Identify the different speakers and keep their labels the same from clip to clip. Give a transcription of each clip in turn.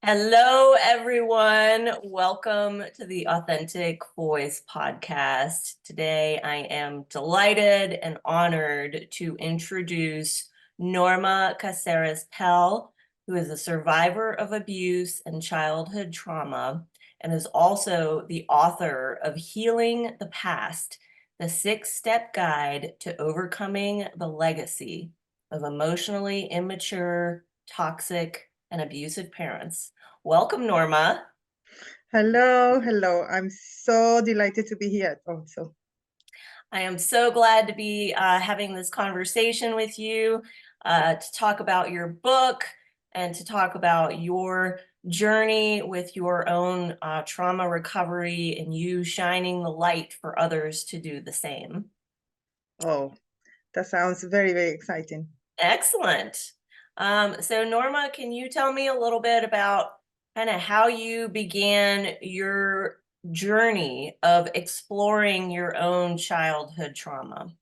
Speaker 1: Hello, everyone. Welcome to the Authentic Voice podcast. Today, I am delighted and honored to introduce Norma Caceres-Pell, who is a survivor of abuse and childhood trauma, and is also the author of Healing the Past, the 6-step guide to overcoming the legacy of emotionally immature, toxic, and abusive parents. Welcome, Norma.
Speaker 2: Hello. I'm so delighted to be here also.
Speaker 1: I am so glad to be having this conversation with you to talk about your book and to talk about your journey with your own trauma recovery and you shining the light for others to do the same.
Speaker 2: Oh, that sounds very, very exciting.
Speaker 1: Excellent. So Norma, can you tell me a little bit about kind of how you began your journey of exploring your own childhood trauma?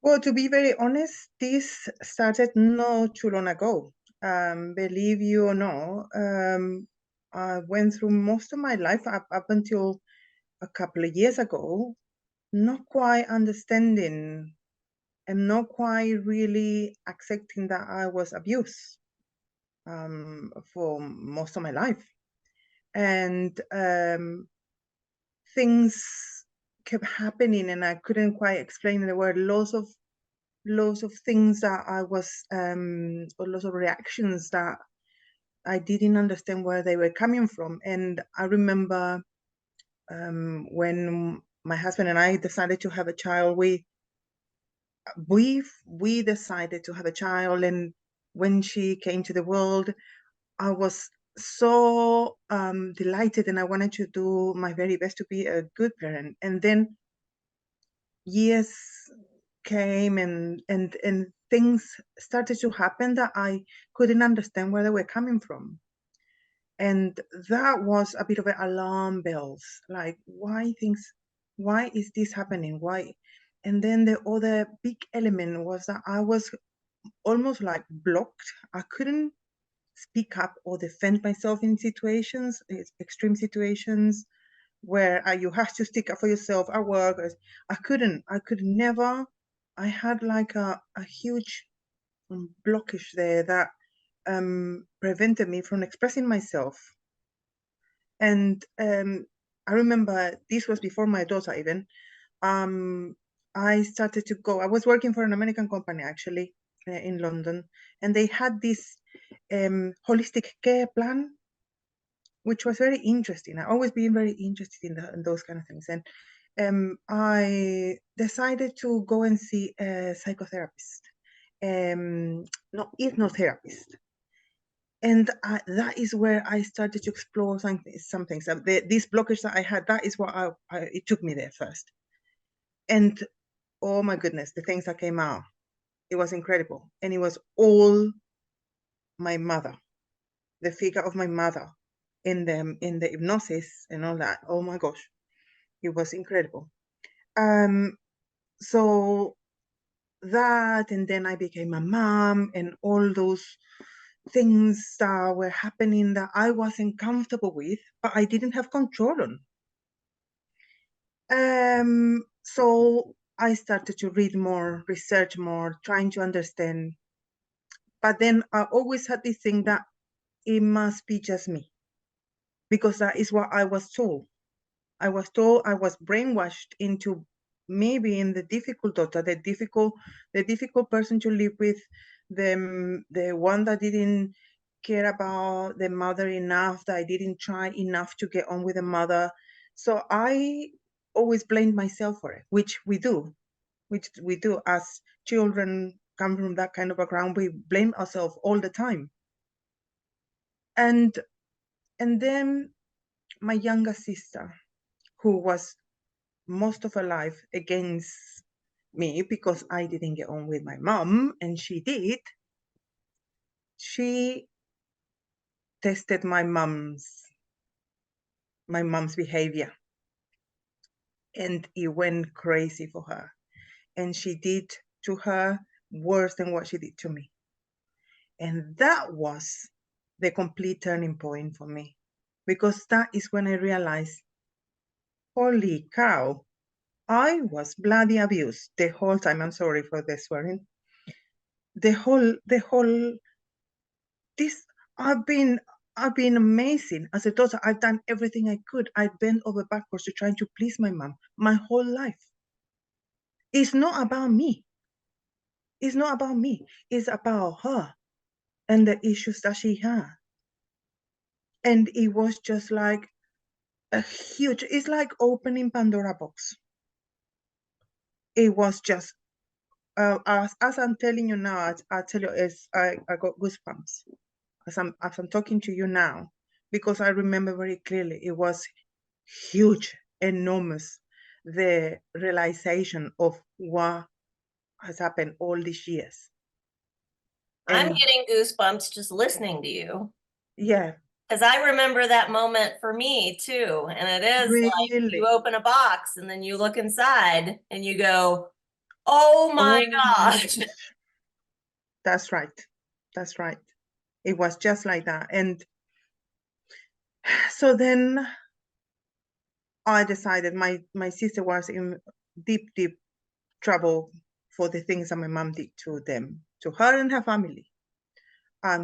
Speaker 2: Well, to be very honest, this started not too long ago. Believe you or not, I went through most of my life up until a couple of years ago, not quite understanding and not quite really accepting that I was abused for most of my life. And things kept happening and I couldn't quite explain. There were lots of things that I was or lots of reactions that I didn't understand where they were coming from. And I remember when my husband and I decided to have a child, we decided to have a child, and when she came to the world, I was so delighted, and I wanted to do my very best to be a good parent. And then years came and things started to happen that I couldn't understand where they were coming from. And that was a bit of an alarm bells, like why is this happening? Why? And then the other big element was that I was almost like blocked. I couldn't speak up or defend myself in situations, extreme situations where you have to stick up for yourself at work. I could never. I had like a huge blockage there that prevented me from expressing myself. And I remember this was before my daughter even. Um, I started to go. I was working for an American company actually in London, and they had this holistic care plan, which was very interesting. I always been very interested in those kind of things. And I decided to go and see a psychotherapist, no, hypnotherapist. And that is where I started to explore some things. This blockage that I had, that is what it took me there first. And oh my goodness, the things that came out, it was incredible. And it was all my mother, the figure of my mother in the hypnosis and all that. Oh my gosh, it was incredible. Um, so that, and then I became a mom, and all those things that were happening that I wasn't comfortable with, but I didn't have control on. So I started to read more, research more, trying to understand. But then I always had this thing that it must be just me, because that is what I was told. I was told, I was brainwashed into me being the difficult daughter, the difficult person to live with, the one that didn't care about the mother enough, that I didn't try enough to get on with the mother. So I always blamed myself for it, which we do as children come from that kind of background. We blame ourselves all the time. And and then my younger sister, who was most of her life against me because I didn't get on with my mom, and she did. She tested my mom's behavior, and it went crazy for her. And she did to her worse than what she did to me. And that was the complete turning point for me, because that is when I realized, holy cow, I was bloody abused the whole time. I'm sorry for the swearing. This, I've been amazing as a daughter. I've done everything I could. I bent over backwards to trying to please my mom my whole life. It's not about me. It's not about me. It's about her and the issues that she had. And it was just like it's like opening Pandora box. It was just, as I'm telling you now, I tell you, I got goosebumps as I'm talking to you now, because I remember very clearly. It was huge, enormous, the realization of what has happened all these years.
Speaker 1: I'm
Speaker 2: And
Speaker 1: getting goosebumps just listening to you.
Speaker 2: yeah,
Speaker 1: Because I remember that moment for me too. And it is like you
Speaker 2: really.
Speaker 1: open a box and then you look inside and you go, oh my
Speaker 2: Oh my
Speaker 1: gosh.
Speaker 2: gosh. That's right. That's right. It was just like that. And so then I decided, my sister was in deep trouble for the things that my mom did to her and her family.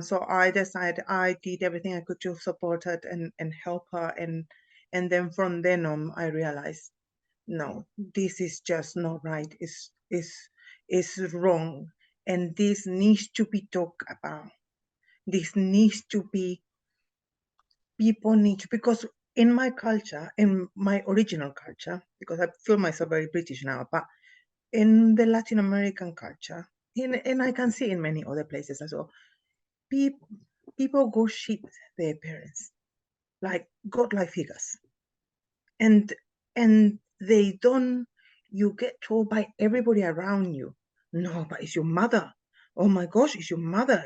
Speaker 2: So I decided I did everything I could to support her and help her. And then from then on, I realized, no, this is just not right. It's wrong. And this needs to be talked about. This needs to be, people need to, because in my culture, in my original culture, because I feel myself very British now, but in the Latin American culture, and I can see in many other places as well, people, people worship their parents like godlike figures. And they don't, you get told by everybody around you, no, but it's your mother. Oh my gosh, it's your mother.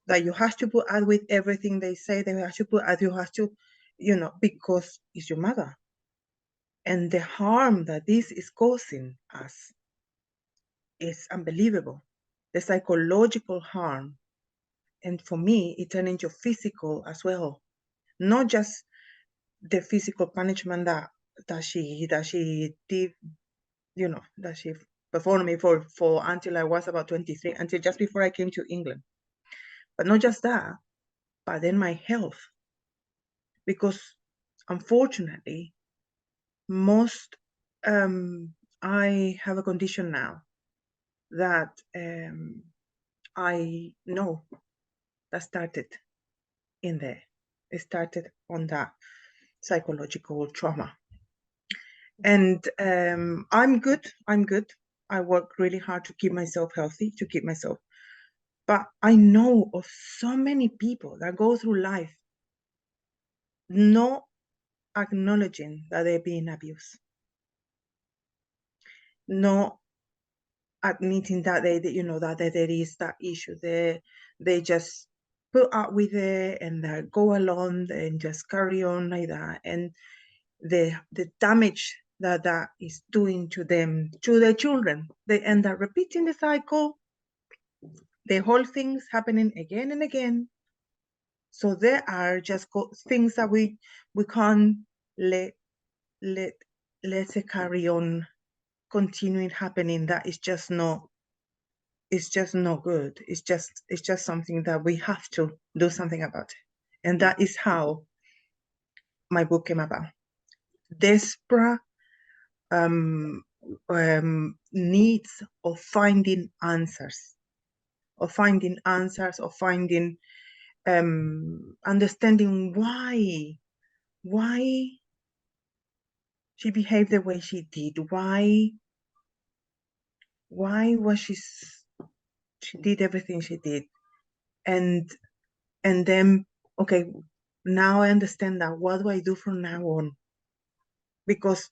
Speaker 2: That you have to put up with everything they say. They have to put up, you have to, because it's your mother. And the harm that this is causing us is unbelievable. The psychological harm. And for me, it turned into physical as well. Not just the physical punishment that she did, that she performed me for until I was about 23, until just before I came to England. But not just that, but then my health. Because unfortunately, most I have a condition now that I know that started in there. It started on that psychological trauma. And I'm good. I work really hard to keep myself healthy, to keep myself. But I know of so many people that go through life not acknowledging that they're being abused, not admitting that that there is that issue. They just put up with it and go along and just carry on like that. And the damage that is doing to them, to their children, they end up repeating the cycle. The whole thing's happening again and again. So there are just things that we can't let let it carry on continuing happening. That is just not, it's just not good. It's just something that we have to do something about. And that is how my book came about. Desperate needs of finding answers, of finding understanding why she behaved the way she did, why was she did everything she did. And then, okay, now I understand that. What do I do from now on? Because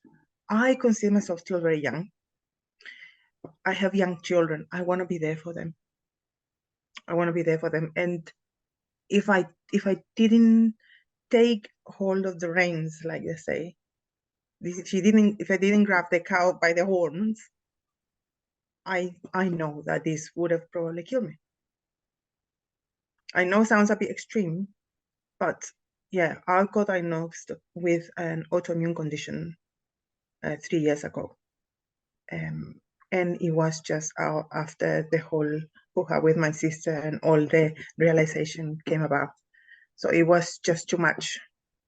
Speaker 2: I consider myself still very young. I have young children. I want to be there for them. And if I didn't take hold of the reins, like they say, if I didn't grab the cow by the horns, I know that this would have probably killed me. I know it sounds a bit extreme, but yeah, I got diagnosed with an autoimmune condition 3 years ago. Um, and it was just out after the whole hoo-ha with my sister and all the realization came about. So it was just too much.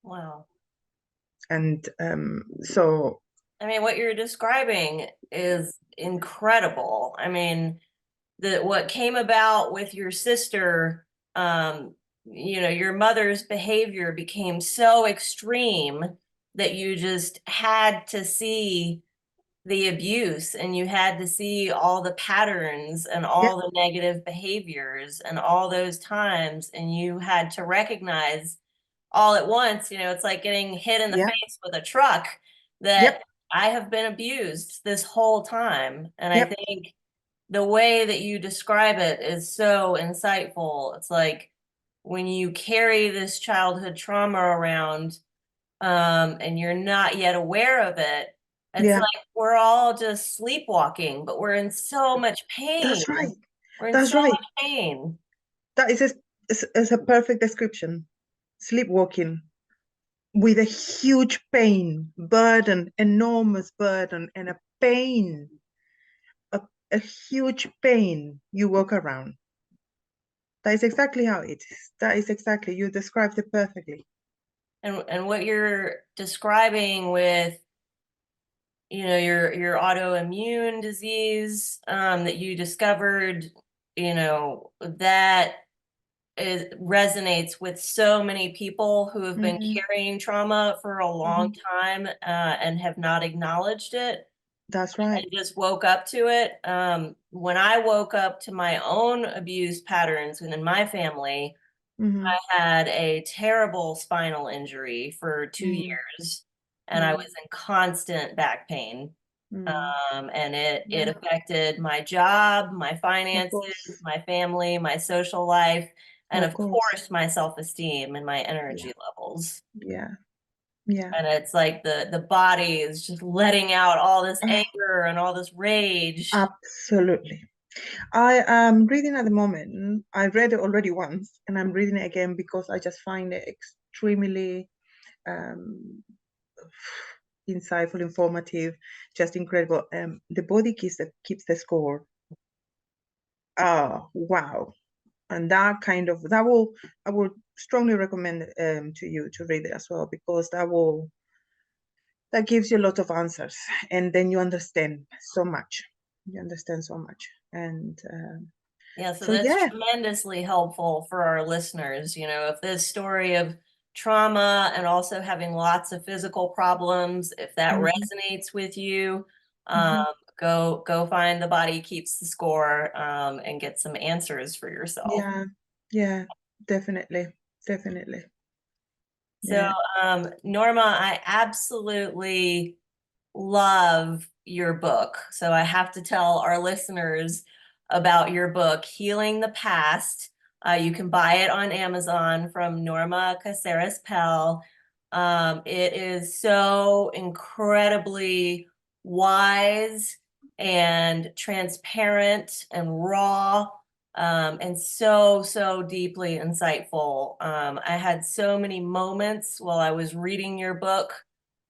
Speaker 1: Wow.
Speaker 2: And so,
Speaker 1: I mean, what you're describing is incredible. I mean, what came about with your sister, your mother's behavior became so extreme that you just had to see the abuse and you had to see all the patterns and
Speaker 2: yeah,
Speaker 1: all the negative behaviors and all those times, and you had to recognize all at once. It's like getting hit in the
Speaker 2: yeah,
Speaker 1: face with a truck, that
Speaker 2: yep,
Speaker 1: I have been abused this whole time. And I
Speaker 2: yep,
Speaker 1: think the way that you describe it is so insightful. It's like when you carry this childhood trauma around, and you're not yet aware of it, it's
Speaker 2: yeah,
Speaker 1: like we're all just sleepwalking, but we're in so much pain.
Speaker 2: that's right.
Speaker 1: We're in
Speaker 2: That's
Speaker 1: so
Speaker 2: right.
Speaker 1: much pain.
Speaker 2: That is a perfect description. Sleepwalking with a huge pain, burden, enormous burden, and a pain, a, a huge pain you walk around. That is exactly how it is. That is exactly, you described it perfectly.
Speaker 1: And what you're describing with, your autoimmune disease, that you discovered, that resonates with so many people who have been
Speaker 2: Hmm.
Speaker 1: carrying trauma for a long
Speaker 2: Hmm.
Speaker 1: time, and have not acknowledged it
Speaker 2: That's
Speaker 1: and
Speaker 2: right.
Speaker 1: just woke up to it. When I woke up to my own abuse patterns within my family,
Speaker 2: Hmm.
Speaker 1: I had a terrible spinal injury for two
Speaker 2: Mm.
Speaker 1: years, and I was
Speaker 2: Mm.
Speaker 1: in constant back pain.
Speaker 2: Mm.
Speaker 1: And it
Speaker 2: Yeah,
Speaker 1: affected my job, my
Speaker 2: of
Speaker 1: finances,
Speaker 2: course.
Speaker 1: my family, my social life, and
Speaker 2: Of
Speaker 1: of
Speaker 2: course.
Speaker 1: course my self-esteem and my
Speaker 2: Yeah.
Speaker 1: energy levels.
Speaker 2: Yeah. Yeah.
Speaker 1: And it's like the body is just letting out all this
Speaker 2: Oh,
Speaker 1: anger and all this rage.
Speaker 2: absolutely. I am reading at the moment. I read it already once, and I'm reading it again because I just find it extremely um, insightful, informative, just incredible. The body keeps the score. Oh, wow. And that kind of that will I would strongly recommend to you to read it as well, because that gives you a lot of answers, and then you understand so much. You understand so much. And
Speaker 1: Yeah, so
Speaker 2: so
Speaker 1: that's
Speaker 2: yeah.
Speaker 1: tremendously helpful for our listeners. If this story of trauma and also having lots of physical problems, if that
Speaker 2: Mhm,
Speaker 1: resonates with you, um,
Speaker 2: mhm.
Speaker 1: go find The Body Keeps the Score, and get some answers for yourself.
Speaker 2: Yeah, yeah, definitely, definitely.
Speaker 1: So,
Speaker 2: Yeah.
Speaker 1: Norma, I absolutely love your book. So I have to tell our listeners about your book, Healing the Past. You can buy it on Amazon from Norma Caceres-Pell. It is so incredibly wise and transparent and raw, and so, so deeply insightful. I had so many moments while I was reading your book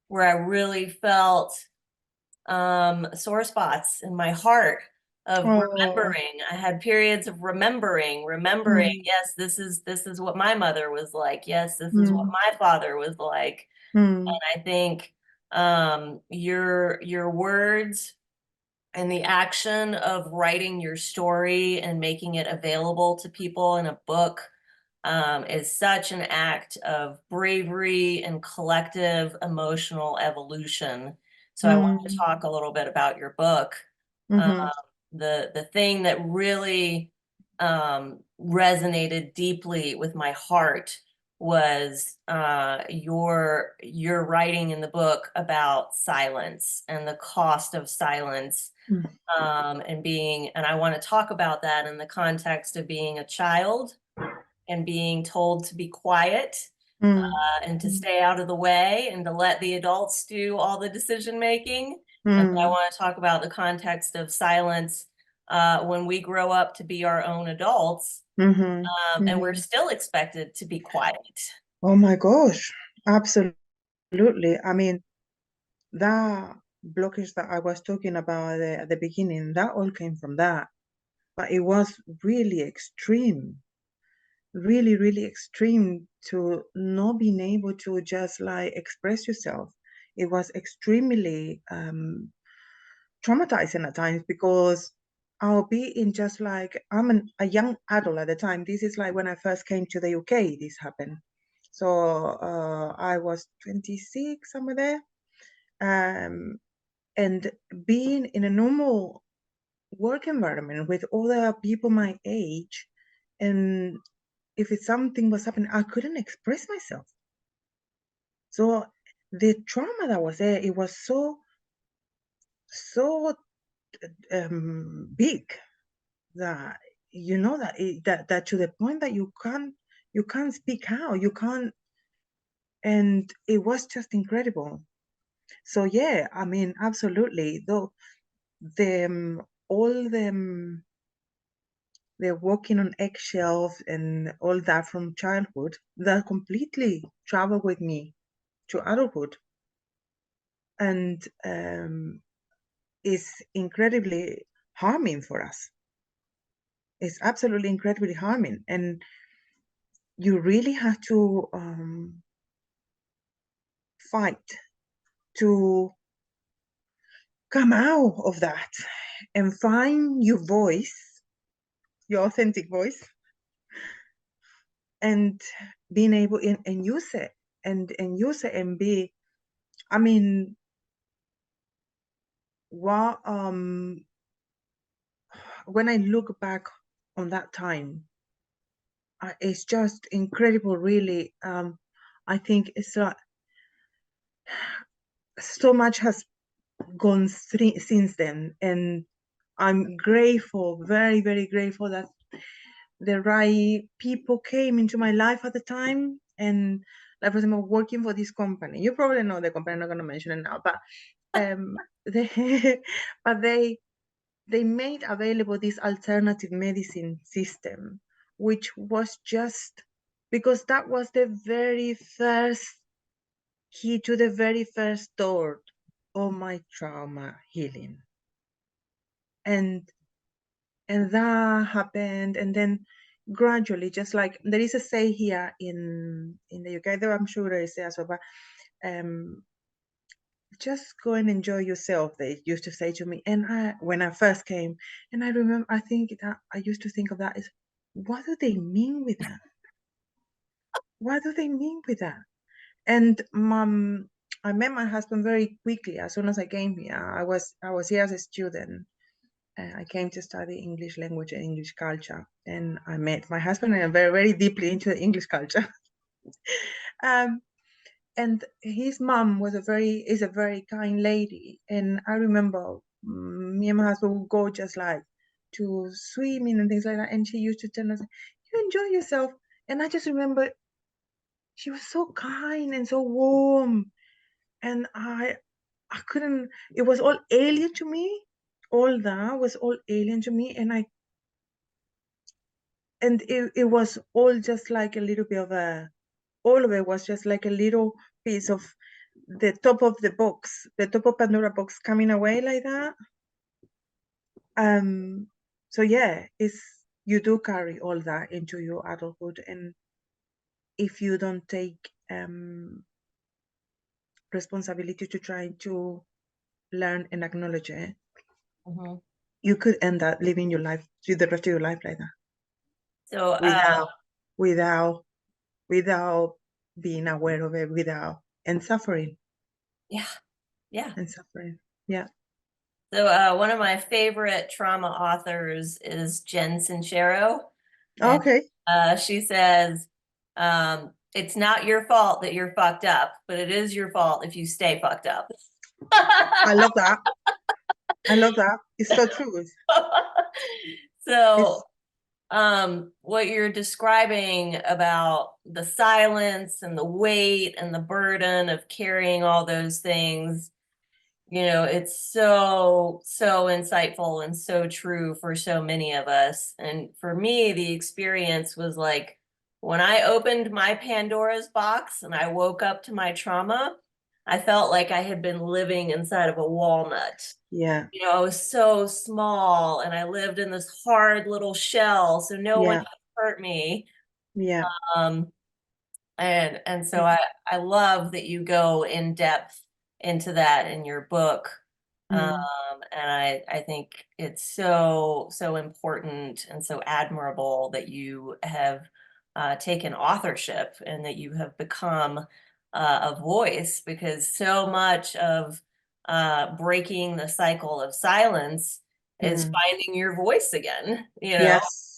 Speaker 1: where I really felt sore spots in my heart of
Speaker 2: Oh.
Speaker 1: remembering. I had periods of remembering,
Speaker 2: Mm,
Speaker 1: yes, this is what my mother was like. Yes, this is what
Speaker 2: mm,
Speaker 1: my father was like.
Speaker 2: mm,
Speaker 1: And I think your words and the action of writing your story and making it available to people in a book, is such an act of bravery and collective emotional evolution. So I want to
Speaker 2: mm,
Speaker 1: talk a little bit about your book. Um,
Speaker 2: mhm,
Speaker 1: the thing that really resonated deeply with my heart was your writing in the book about silence and the cost of silence,
Speaker 2: mm,
Speaker 1: and I want to talk about that in the context of being a child and being told to be quiet,
Speaker 2: mm,
Speaker 1: and to
Speaker 2: mm,
Speaker 1: stay out of the way and to let the adults do all the decision making. And so I
Speaker 2: mm,
Speaker 1: want to talk about the context of silence, when we grow up to be our own adults,
Speaker 2: Mm-hmm.
Speaker 1: and we're
Speaker 2: Mm-hmm.
Speaker 1: still expected to be quiet.
Speaker 2: Oh my gosh, absolutely. I mean, that blockage that I was talking about at the beginning, that all came from that. But it was really extreme, really, really extreme to not being able to just like express yourself. It was extremely traumatizing at times because I'll be in just like a young adult at the time. This is like when I first came to the UK, this happened. So I was 26, somewhere there. Um, and being in a normal work environment with other people my age, and if it's something was happening, I couldn't express myself. So the trauma that was there, it was so big that that to the point that you can't speak out, you can't, and it was just incredible. So yeah, I mean, absolutely. Though them all them they're walking on eggshells and all that from childhood that completely travel with me to adulthood, and is incredibly harming for us. It's absolutely incredibly harming, and you really have to fight to come out of that and find your voice, your authentic voice, and being able and use it and use it and be. I mean, what when I look back on that time, it's just incredible. Really, I think it's so much has gone since then, and I'm grateful, very, very grateful that the right people came into my life at the time. And like, for example, working for this company, you probably know the company, I'm not going to mention it now, but they but they made available this alternative medicine system, which was just because that was the very first key to the very first door of my trauma healing. And that happened, and then gradually, just like there is a say here in the UK, though I'm sure there is as well, but just go and enjoy yourself, they used to say to me. And when I first came, and I remember, I think that I used to think of that as, what do they mean with that? What do they mean with that? And I met my husband very quickly as soon as I came here. I was here as a student. I came to study English language and English culture, and I met my husband, and I'm very, very deeply into the English culture. um, and his mom is a very kind lady, and I remember me and my husband would go just like to swimming and things like that, and she used to tell us, "You enjoy yourself," and I just remember she was so kind and so warm, and I couldn't. It was all alien to me. All that was all alien to me, and it was all just like a little bit of all of it was just like a little piece of the top of the box, the top of Pandora box coming away like that. um so yeah, it's, you do carry all that into your adulthood, and if you don't take responsibility to try to learn and acknowledge it,
Speaker 1: Mhm.
Speaker 2: you could end up living your life through the rest of your life like that,
Speaker 1: So,
Speaker 2: without without without being aware of it, without and suffering
Speaker 1: yeah, yeah.
Speaker 2: and suffering. Yeah.
Speaker 1: So, one of my favorite trauma authors is Jen Sincero, and
Speaker 2: Okay.
Speaker 1: she says, "It's not your fault that you're fucked up, but it is your fault if you stay fucked up."
Speaker 2: I love that. I love that. It's so true.
Speaker 1: So,
Speaker 2: It's
Speaker 1: what you're describing about the silence and the weight and the burden of carrying all those things, It's so, so insightful and so true for so many of us. And for me, the experience was like when I opened my Pandora's box and I woke up to my trauma, I felt like I had been living inside of a walnut.
Speaker 2: Yeah,
Speaker 1: I was so small and I lived in this hard little shell, so no one
Speaker 2: yeah,
Speaker 1: could hurt me.
Speaker 2: yeah,
Speaker 1: Um, and so
Speaker 2: yeah.
Speaker 1: I love that you go in depth into that in your book. Um,
Speaker 2: Mm,
Speaker 1: and I think it's so, so important and so admirable that you have taken authorship and that you have become a voice, because so much of breaking the cycle of silence is
Speaker 2: mm.
Speaker 1: finding your voice again.
Speaker 2: Yes,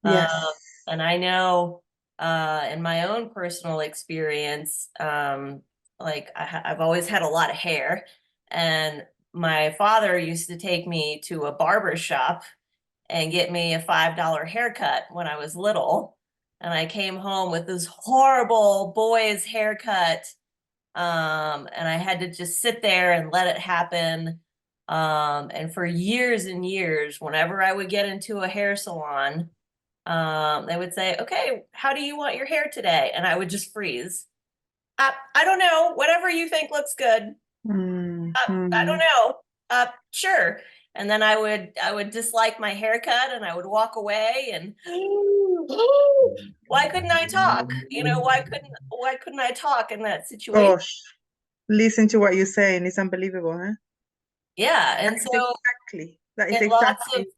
Speaker 1: Um,
Speaker 2: yes.
Speaker 1: and I know in my own personal experience, like I've always had a lot of hair, and my father used to take me to a barber shop and get me a $5 haircut when I was little. And I came home with this horrible boy's haircut. And I had to just sit there and let it happen. And for years and years, whenever I would get into a hair salon, they would say, "Okay, how do you want your hair today?" And I would just freeze. I don't know, whatever you think looks good.
Speaker 2: Mm,
Speaker 1: I don't
Speaker 2: mm.
Speaker 1: know. Sure. And then I would dislike my haircut and I would walk away and why couldn't I talk? Why couldn't I talk in that situation?
Speaker 2: Gosh, listen to what you're saying. It's unbelievable, huh?
Speaker 1: Yeah,
Speaker 2: That
Speaker 1: and
Speaker 2: is
Speaker 1: so
Speaker 2: exactly, that
Speaker 1: in
Speaker 2: is
Speaker 1: lots of
Speaker 2: exactly.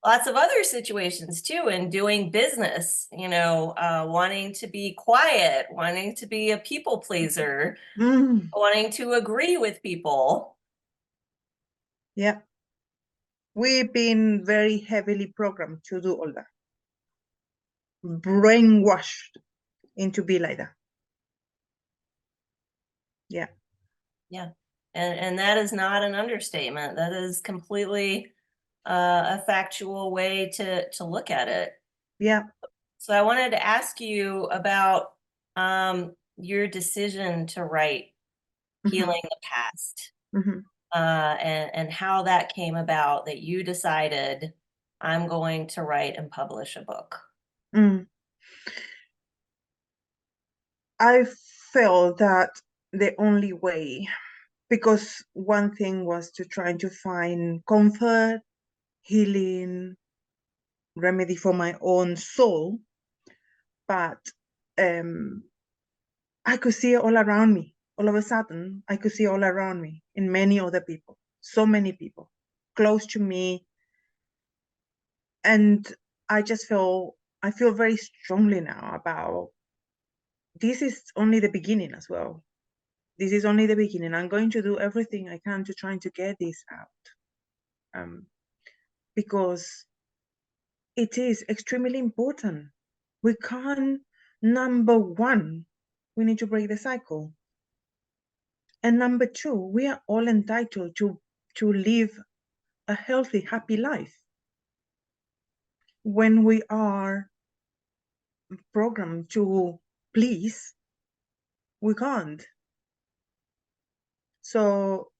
Speaker 1: lots of other situations too, in doing business, wanting to be quiet, wanting to be a people pleaser,
Speaker 2: Mm,
Speaker 1: wanting to agree with people.
Speaker 2: yeah, we've been very heavily programmed to do all that, brainwashed into be like that. Yeah,
Speaker 1: Yeah. And that is not an understatement. That is completely a factual way to look at it.
Speaker 2: yeah.
Speaker 1: So I wanted to ask you about your decision to write
Speaker 2: Hmm.
Speaker 1: Healing the Past,
Speaker 2: Hmm.
Speaker 1: and how that came about that you decided I'm going to write and publish a book.
Speaker 2: Mm. I felt that the only way, because one thing was to try to find comfort, healing, remedy for my own soul, but um, I could see it all around me. All of a sudden, I could see all around me in many other people, so many people close to me. And I feel very strongly now about this is only the beginning as well. This is only the beginning. I'm going to do everything I can to try to get this out. Because it is extremely important. We can't, number one, we need to break the cycle. And number two, we are all entitled to live a healthy, happy life. When we are programmed to please, we can't. So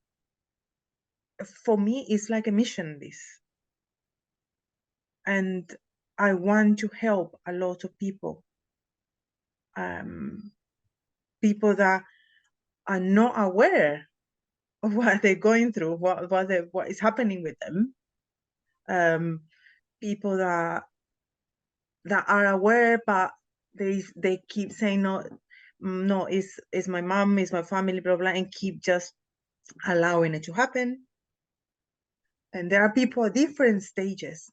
Speaker 2: for me, it's like a mission, this. And I want to help a lot of people, um, people that are not aware of what they're going through, what is happening with them. Um, People that are aware, but they keep saying no, no, it's my mom, it's my family, blah blah, and keep just allowing it to happen. And there are people at different stages,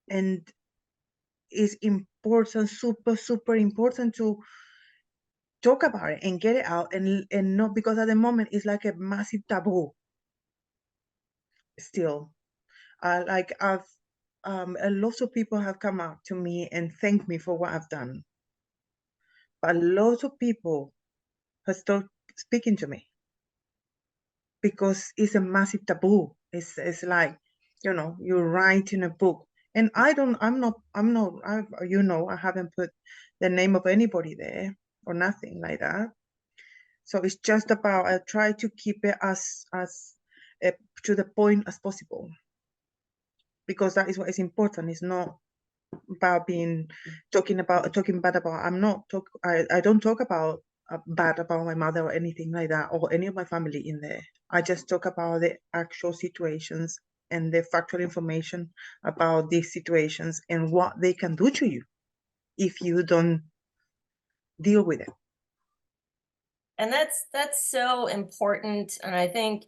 Speaker 2: and it's important, super super important to talk about it and get it out, and not, because at the moment it's like a massive taboo still. Like I've a lot of people have come up to me and thanked me for what I've done, but a lot of people have stopped speaking to me because it's a massive taboo. It's like, you're writing a book, and I haven't put the name of anybody there or nothing like that. So it's just about, I try to keep it as to the point as possible, because that is what is important. It's not about talking bad about. I don't talk about bad about my mother or anything like that, or any of my family in there. I just talk about the actual situations and the factual information about these situations and what they can do to you if you don't deal with it.
Speaker 1: And that's so important. And I think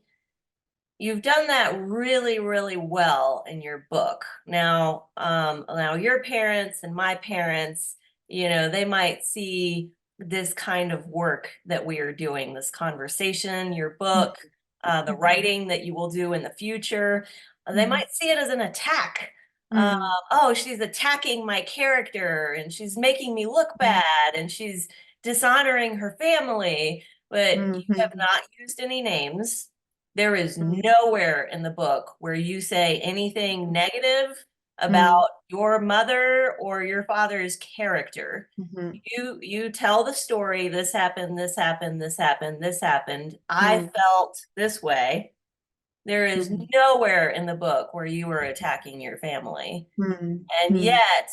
Speaker 1: you've done that really, really well in your book. Now, now your parents and my parents, they might see this kind of work that we are doing, this conversation, your book, the writing that you will do in the future. They might see it as an attack. Oh, she's attacking my character and she's making me look bad and she's dishonoring her family. But you have not used any names. There is nowhere in the book where you say anything negative about your mother or your father's character. You tell the story, this happened, this happened, this happened, this happened. I felt this way. There is nowhere in the book where you are attacking your family. And yet,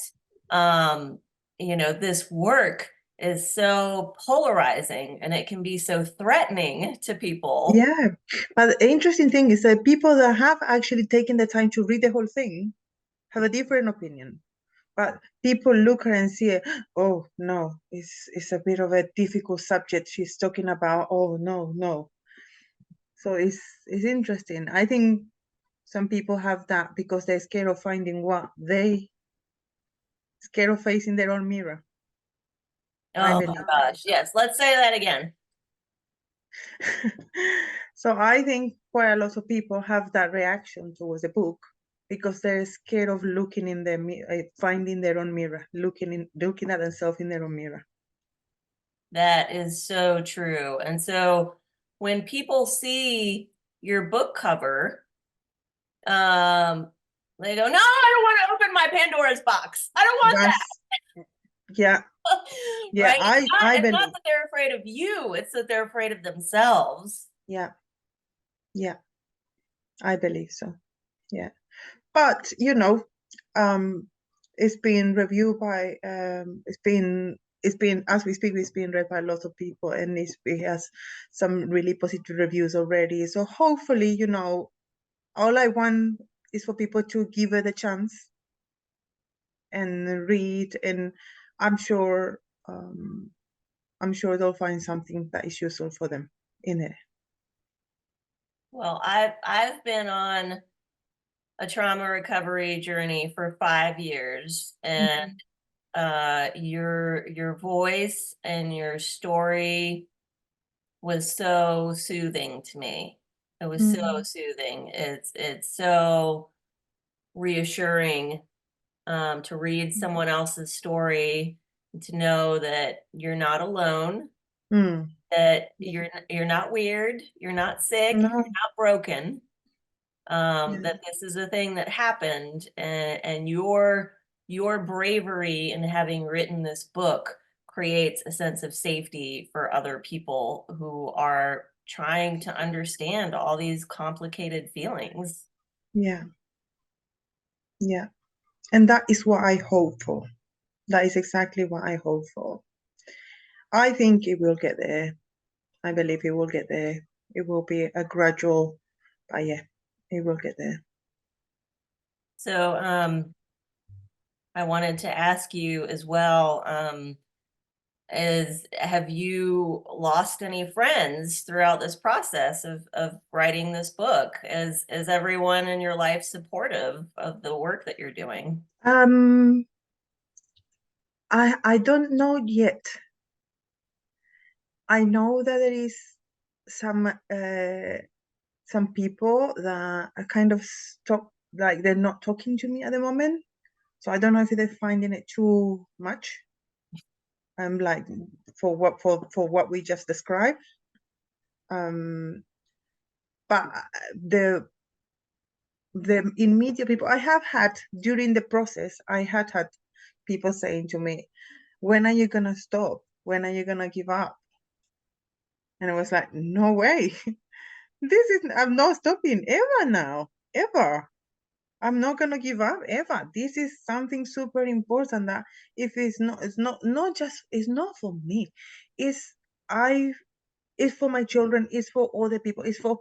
Speaker 1: this work is so polarizing and it can be so threatening to people.
Speaker 2: Yeah, but the interesting thing is that people that have actually taken the time to read the whole thing have a different opinion. But people look at her and see, oh no, it's a bit of a difficult subject she's talking about. Oh no, no. So it's interesting. I think some people have that because they're scared of finding what they scared of facing their own mirror. I
Speaker 1: Oh
Speaker 2: believe.
Speaker 1: my gosh. Yes. Let's say that again.
Speaker 2: So I think quite a lot of people have that reaction towards the book because they're scared of looking in the finding their own mirror, looking at themselves in their own mirror.
Speaker 1: That is so true. And so when people see your book cover, they go, no, I don't want to open my Pandora's box. I don't want that.
Speaker 2: Yeah. Yeah,
Speaker 1: Right?
Speaker 2: I
Speaker 1: It's not
Speaker 2: believe.
Speaker 1: that they're afraid of you, it's that they're afraid of themselves.
Speaker 2: Yeah. Yeah, I believe so. Yeah. But it's been reviewed by it's been as we speak, it's been read by a lot of people, and it has some really positive reviews already. So hopefully, all I want is for people to give it a chance and read, and I'm sure they'll find something that is useful for them in it.
Speaker 1: Well, I've been on a trauma recovery journey for 5 years, and your voice and your story was so soothing to me. It was so soothing. It's so reassuring to read someone else's story, and to know that you're not alone, that you're not weird, you're not sick, you're
Speaker 2: No.
Speaker 1: not broken.
Speaker 2: Yeah.
Speaker 1: That this is a thing that happened, and your bravery in having written this book creates a sense of safety for other people who are trying to understand all these complicated feelings.
Speaker 2: Yeah. Yeah. And that is what I hope for. That is exactly what I hope for. I think it will get there. I believe it will get there. It will be a gradual, but yeah, it will get there.
Speaker 1: So I wanted to ask you as well, have you lost any friends throughout this process of writing this book? Is everyone in your life supportive of the work that you're doing?
Speaker 2: I don't know yet. I know that there is some people that are kind of stop, like they're not talking to me at the moment. So I don't know if they're finding it too much. Like for what we just described. But the immediate people I have had during the process, I had people saying to me, when are you gonna stop? When are you gonna give up? And I was like, no way. I'm not stopping ever now, ever. I'm not gonna give up ever. This is something super important that if it's not just, it's not for me. It's I it's for my children, it's for other people, it's for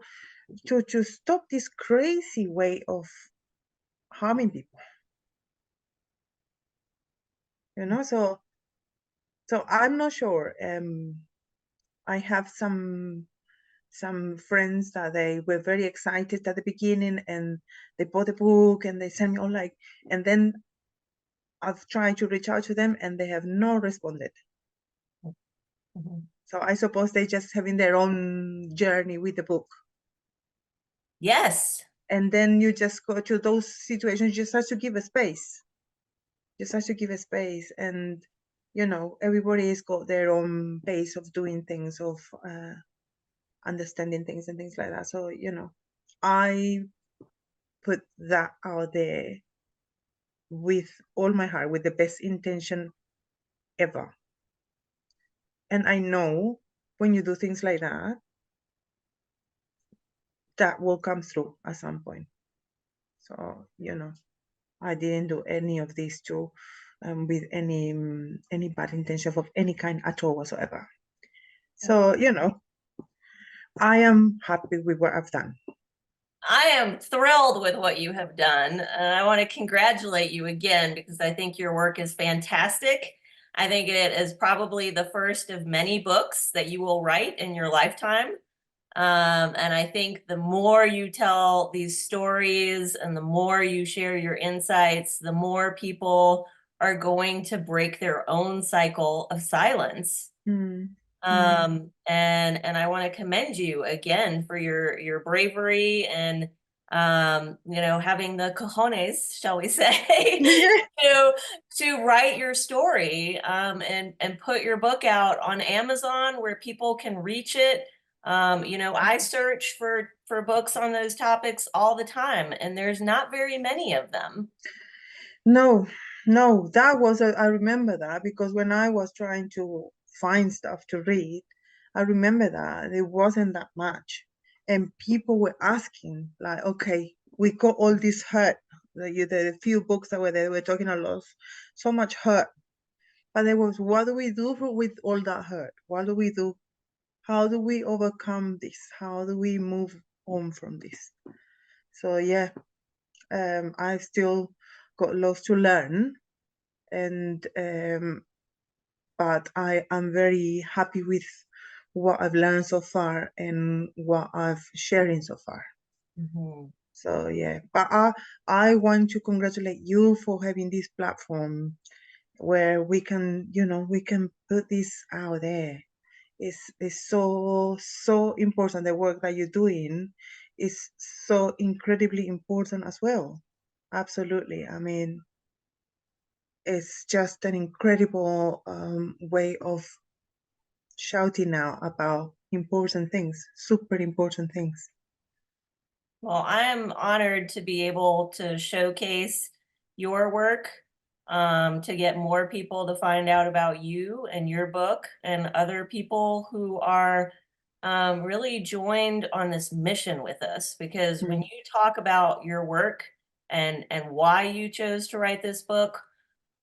Speaker 2: to stop this crazy way of harming people, you know? So I'm not sure. I have some friends that they were very excited at the beginning and they bought the book and they sent me all like, and then I've tried to reach out to them and they have not responded.
Speaker 1: Mhm.
Speaker 2: So I suppose they just having their own journey with the book.
Speaker 1: Yes.
Speaker 2: And then you just go to those situations, you just have to give a space. Just have to give a space. And, everybody's got their own pace of doing things, of understanding things and things like that. So, I put that out there with all my heart, with the best intention ever. And I know when you do things like that, that will come through at some point. So, I didn't do any of these two with any bad intention of any kind at all whatsoever. So, I am happy with what I've done.
Speaker 1: I am thrilled with what you have done. And I want to congratulate you again because I think your work is fantastic. I think it is probably the first of many books that you will write in your lifetime. And I think the more you tell these stories and the more you share your insights, the more people are going to break their own cycle of silence.
Speaker 2: Mm, mm.
Speaker 1: And I want to commend you again for your bravery and having the cojones, shall we say,
Speaker 2: Yeah.
Speaker 1: to write your story and put your book out on Amazon where people can reach it. I search for books on those topics all the time, and there's not very many of them.
Speaker 2: No, no, that was I remember that because when I was trying to find stuff to read, I remember that it wasn't that much. And people were asking, like, okay, we got all this hurt. The few books that were there were talking a lot, so much hurt. But there was, what do we do with all that hurt? What do we do? How do we overcome this? How do we move on from this? So yeah, I've still got lots to learn, and but I am very happy with what I've learned so far and what I've sharing so far.
Speaker 1: Mhm.
Speaker 2: So yeah, but I want to congratulate you for having this platform where we can put this out there. It's so important. The work that you're doing is so incredibly important as well. Absolutely. I mean, it's just an incredible way of shouting out about important things, super important things.
Speaker 1: Well, I am honored to be able to showcase your work, to get more people to find out about you and your book and other people who are really joined on this mission with us. Because when
Speaker 2: Mm,
Speaker 1: you talk about your work and why you chose to write this book,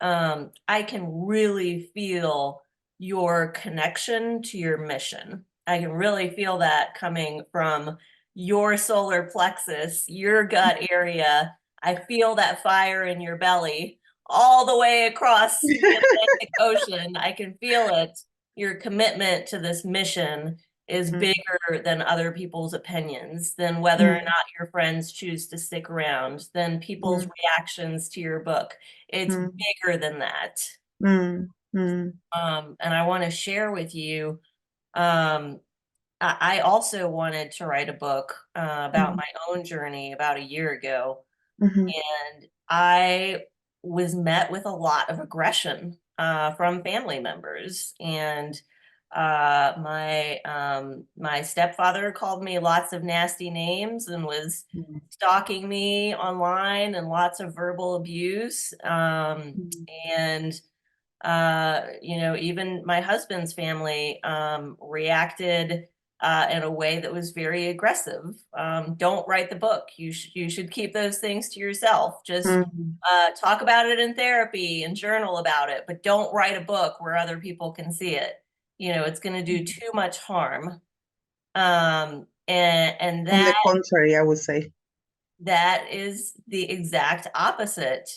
Speaker 1: I can really feel your connection to your mission. I can really feel that coming from your solar plexus, your gut area. I feel that fire in your belly all the way across the Atlantic Ocean. I can feel it. Your commitment to this mission is
Speaker 2: mm,
Speaker 1: bigger than other people's opinions, than whether or
Speaker 2: mm,
Speaker 1: not your friends choose to stick around, than people's
Speaker 2: mm,
Speaker 1: reactions to your book. It's
Speaker 2: mm,
Speaker 1: bigger than that.
Speaker 2: mm, mm,
Speaker 1: And I want to share with you. Um, I also wanted to write a book about
Speaker 2: mm,
Speaker 1: my own journey about a year ago,
Speaker 2: mhm,
Speaker 1: and I was met with a lot of aggression from family members. And my stepfather called me lots of nasty names and was
Speaker 2: mm,
Speaker 1: stalking me online and lots of verbal abuse.
Speaker 2: mm,
Speaker 1: And even my husband's family reacted in a way that was very aggressive. Don't write the book. You should keep those things to yourself. Just
Speaker 2: Mm.
Speaker 1: talk about it in therapy and journal about it, but don't write a book where other people can see it. It's going to do too much harm. And
Speaker 2: On the
Speaker 1: that
Speaker 2: contrary, I would say.
Speaker 1: that is the exact opposite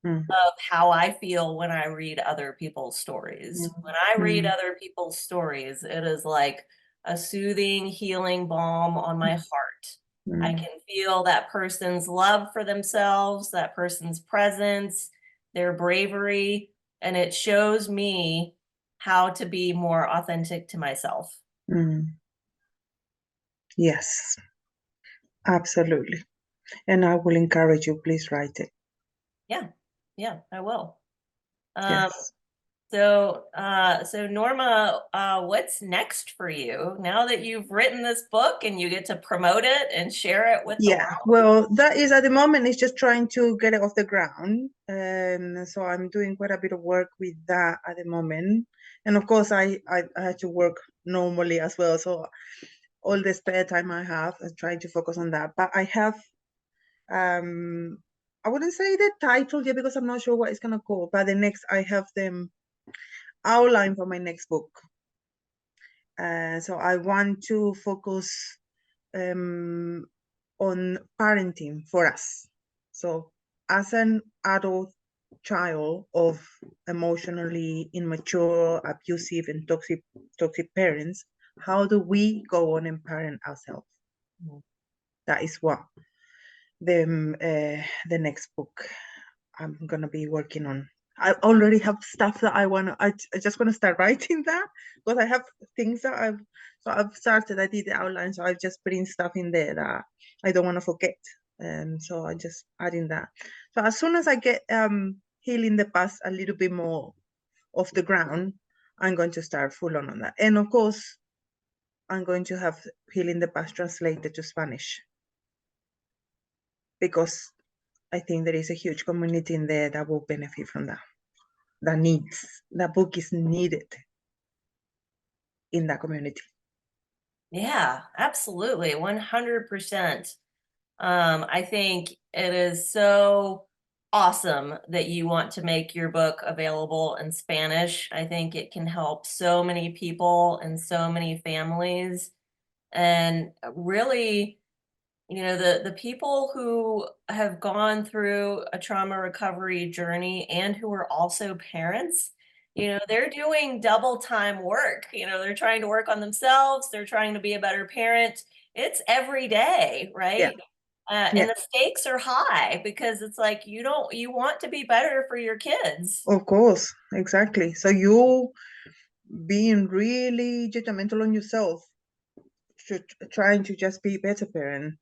Speaker 2: Mm.
Speaker 1: of how I feel when I read other people's stories. When I read
Speaker 2: Mm.
Speaker 1: other people's stories, it is like a soothing, healing balm on my heart. I
Speaker 2: Mm.
Speaker 1: can feel that person's love for themselves, that person's presence, their bravery, and it shows me how to be more authentic to myself.
Speaker 2: Mm. Yes, absolutely. And I will encourage you, please write it.
Speaker 1: Yeah, yeah, I will. Um,
Speaker 2: Yes.
Speaker 1: so Norma, what's next for you now that you've written this book and you get to promote it and share it with the
Speaker 2: Yeah,
Speaker 1: world?
Speaker 2: well, that is at the moment, it's just trying to get it off the ground. So I'm doing quite a bit of work with that at the moment. And of course, I had to work normally as well. So all the spare time I have, I try to focus on that. But I have, I wouldn't say the title yet because I'm not sure what it's gonna call. But I have the outline for my next book. So I want to focus um, on parenting for us. So, as an adult child of emotionally immature, abusive, and toxic parents, how do we go on and parent ourselves?
Speaker 1: Mhm.
Speaker 2: That is what the next book I'm gonna be working on. I already have stuff that I just want to start writing that because I have things that I've started. I did the outline, so I've just putting stuff in there that I don't want to forget. So I just adding that. So as soon as I get healing the past a little bit more off the ground, I'm going to start full on that. And of course, I'm going to have healing the past translated to Spanish because I think there is a huge community in there that will benefit from that. That book is needed in that community.
Speaker 1: Yeah, absolutely. 100%. I think it is so awesome that you want to make your book available in Spanish. I think it can help so many people and so many families. And really, the people who have gone through a trauma recovery journey and who are also parents, they're doing double time work. They're trying to work on themselves, they're trying to be a better parent. It's every day,
Speaker 2: Yeah,
Speaker 1: right?
Speaker 2: yeah,
Speaker 1: And the stakes are high because it's like you want to be better for your kids.
Speaker 2: of course, exactly. So you being really judgmental on yourself, trying to just be better parent.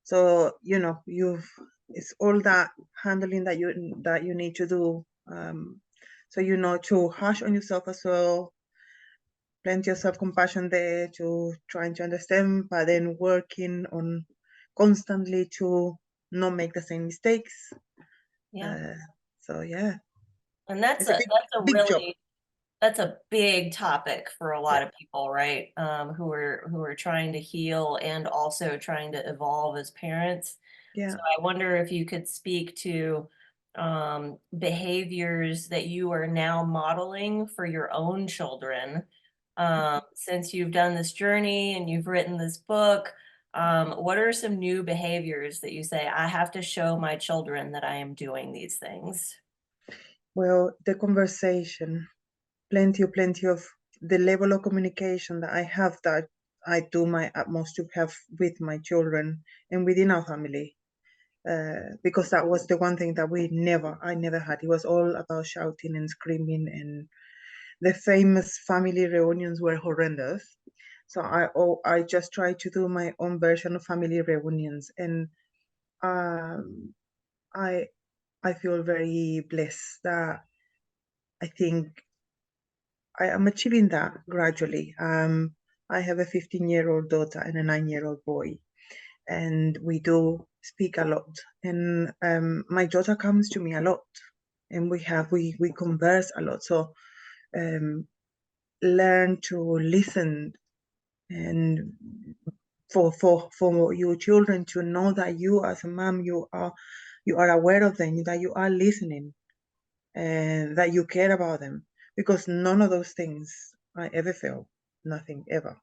Speaker 2: So it's all that handling that you need to do. So to harsh on yourself as well. Plenty of self-compassion there to trying to understand, but then working on constantly to not make the same mistakes.
Speaker 1: Yeah.
Speaker 2: Uh, so yeah,
Speaker 1: And that's
Speaker 2: it's a
Speaker 1: a
Speaker 2: big,
Speaker 1: that's a
Speaker 2: big job.
Speaker 1: really that's a big topic for a
Speaker 2: Yeah,
Speaker 1: lot of people, right? Who are trying to heal and also trying to evolve as parents.
Speaker 2: yeah.
Speaker 1: So I wonder if you could speak to behaviors that you are now modeling for your own children. Since you've done this journey and you've written this book, what are some new behaviors that you say, I have to show my children that I am doing these things?
Speaker 2: Well, the conversation, plenty of the level of communication that I have that I do my utmost to have with my children and within our family. Because that was the one thing that I never had. It was all about shouting and screaming, and the famous family reunions were horrendous. So I just try to do my own version of family reunions, and um, I I feel very blessed that I think I am achieving that gradually. I have a 15-year-old daughter and a 9-year-old boy, and we do speak a lot. And my daughter comes to me a lot, and we converse a lot. So um, learn to listen and for your children to know that you as a mom, you are aware of them, that you are listening, and that you care about them, because none of those things I ever felt. Nothing ever.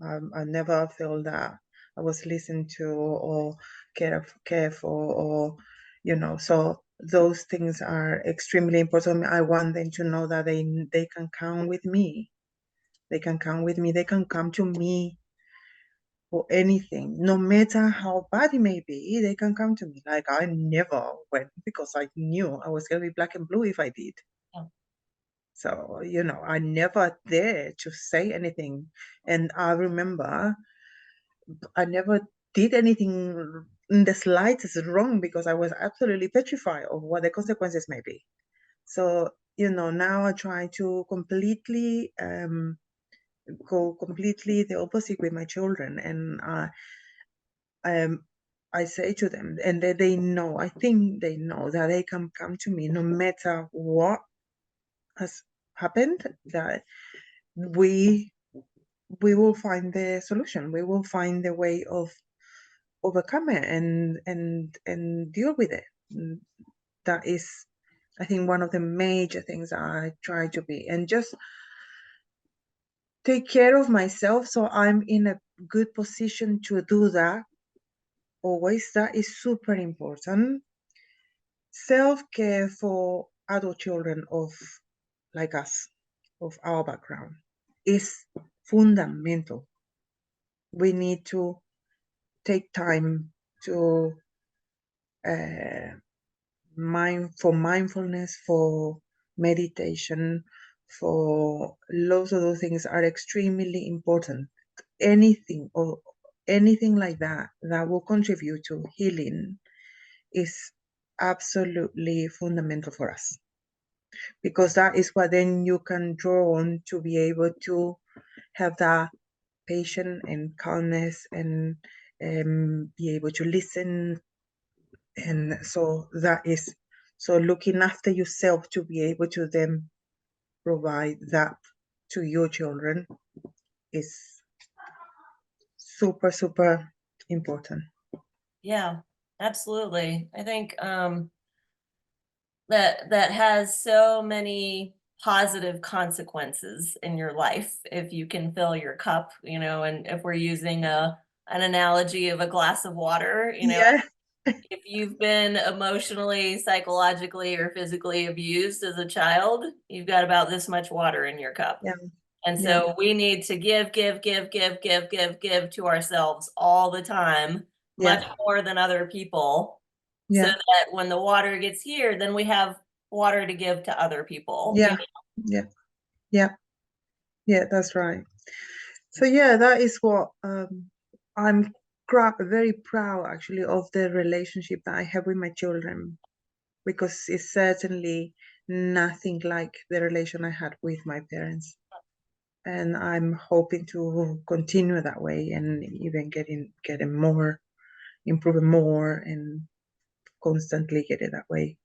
Speaker 2: I never felt that I was listened to or care for, or so those things are extremely important. I want them to know that they can count with me. They can count with me. They can come to me for anything, no matter how bad it may be. They can come to me. Like, I never went, because I knew I was gonna be black and blue if I did.
Speaker 1: Oh,
Speaker 2: So, I never dared to say anything. And I remember I never did anything in the slightest wrong, because I was absolutely petrified of what the consequences may be. So, now I try to completely go completely the opposite with my children. And um, I say to them, and they know, I think they know, that they can come to me no matter what has happened, that we we will find the solution. We will find the way of overcome it, and deal with it. That is, I think, one of the major things I try to be, and just take care of myself, so I'm in a good position to do that always. That is super important. Self-care for adult children of like us, of our background, is fundamental. We need to take time to uh, for mindfulness, for meditation, for lots of those things are extremely important. Anything or anything like that that will contribute to healing is absolutely fundamental for us, because that is what then you can draw on to be able to have that patience and calmness, and be able to listen. And so that is, so looking after yourself to be able to then provide that to your children is super, super important.
Speaker 1: yeah, absolutely. I think that has so many positive consequences in your life if you can fill your cup, and if we're using a an analogy of a glass of water,
Speaker 2: Yeah,
Speaker 1: if you've been emotionally, psychologically, or physically abused as a child, you've got about this much water in your cup.
Speaker 2: yeah,
Speaker 1: And
Speaker 2: yeah,
Speaker 1: so we need to give to ourselves all the time, much
Speaker 2: yeah,
Speaker 1: more than other people, so
Speaker 2: yeah,
Speaker 1: that when the water gets here, then we have water to give to other people.
Speaker 2: yeah, yeah, yeah, yeah, that's right. So yeah, that is what I'm very proud actually of the relationship that I have with my children, because it's certainly nothing like the relation I had with my parents. And I'm hoping to continue that way, and even getting more, improving more, and constantly get it that way.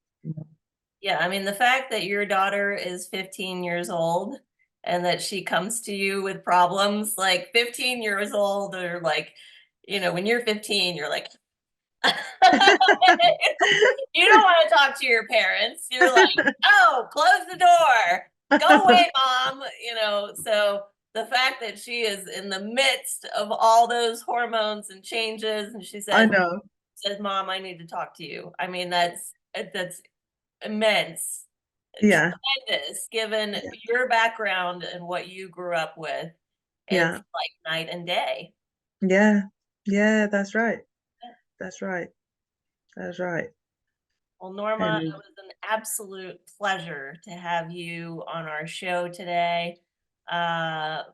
Speaker 1: Yeah, I mean, the fact that your daughter is 15 years old and that she comes to you with problems, like 15 years old, or like, when you're 15, you're like, you don't want to talk to your parents. You're like, oh, close the door. Go away, mom. So the fact that she is in the midst of all those hormones and changes, and she
Speaker 2: I
Speaker 1: says,
Speaker 2: know.
Speaker 1: Mom, I need to talk to you. I mean, that's immense,
Speaker 2: Yeah,
Speaker 1: tremendous, given
Speaker 2: yeah,
Speaker 1: your background and what you grew up with. It's
Speaker 2: yeah,
Speaker 1: like night and day.
Speaker 2: yeah, yeah. That's right. That's right. That's right.
Speaker 1: Well, Norma, it
Speaker 2: And
Speaker 1: was an absolute pleasure to have you on our show today. Uh,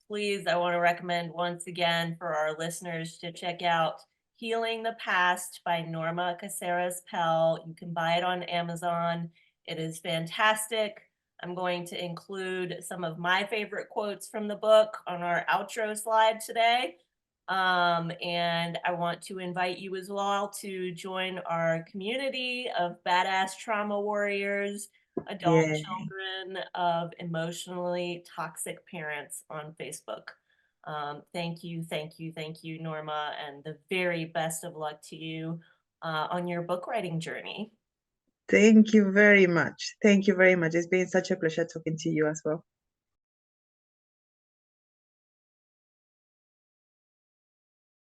Speaker 1: Please, I want to recommend once again for our listeners to check out Healing the Past by Norma Caceres-Pell. You can buy it on Amazon. It is fantastic. I'm going to include some of my favorite quotes from the book on our outro slide today. And I want to invite you as well to join our community of badass trauma warriors, adult
Speaker 2: yeah,
Speaker 1: children of emotionally toxic parents on Facebook. Thank you, thank you, thank you, Norma, and the very best of luck to you on your book writing journey.
Speaker 2: Thank you very much. Thank you very much. It's been such a pleasure talking to you as well.